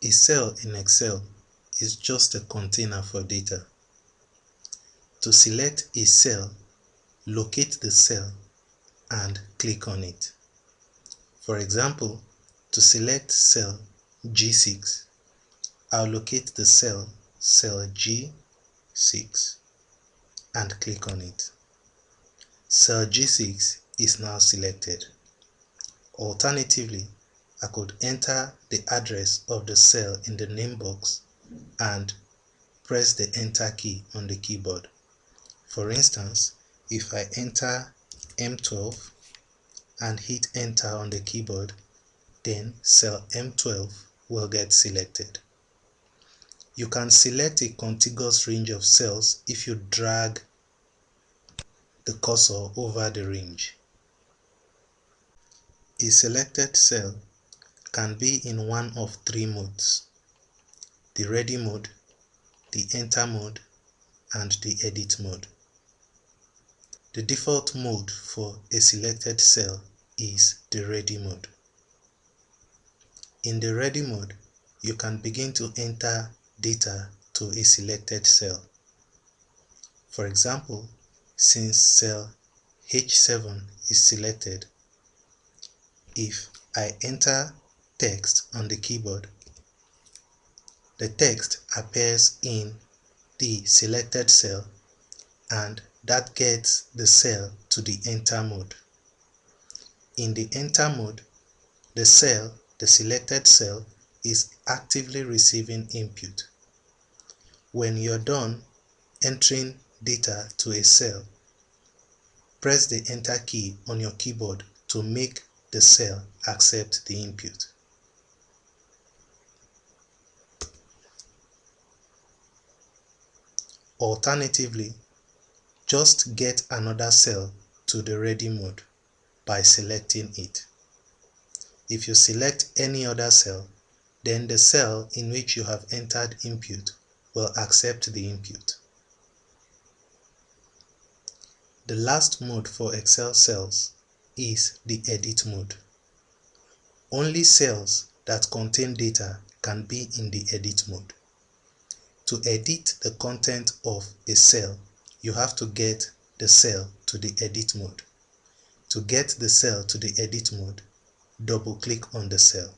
A cell in Excel is just a container for data. To select a cell, locate the cell and click on it. For example, to select cell G6, I'll locate the cell G6 and click on it. Cell G6 is now selected. Alternatively, I could enter the address of the cell in the name box and press the enter key on the keyboard. For instance, if I enter M12 and hit enter on the keyboard, then cell M12 will get selected. You can select a contiguous range of cells if you drag the cursor over the range. A selected cell can be in one of three modes: the ready mode, the enter mode, and the edit mode. The default mode for a selected cell is the ready mode. In the ready mode, you can begin to enter data to a selected cell. For example, since cell H7 is selected, if I enter text on the keyboard, the text appears in the selected cell and that gets the cell to the enter mode. In the enter mode, the selected cell is actively receiving input. When you're done entering data to a cell, press the enter key on your keyboard to make the cell accept the input. Alternatively, just get another cell to the ready mode by selecting it. If you select any other cell, then the cell in which you have entered input will accept the input. The last mode for Excel cells is the edit mode. Only cells that contain data can be in the edit mode. To edit the content of a cell, you have to get the cell to the edit mode. To get the cell to the edit mode, double-click on the cell.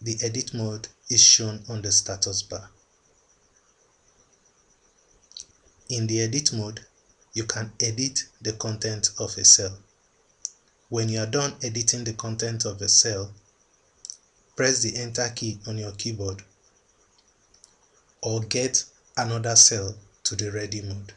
The edit mode is shown on the status bar. In the edit mode, you can edit the content of a cell. When you are done editing the content of a cell, press the enter key on your keyboard or get another cell to the ready mode.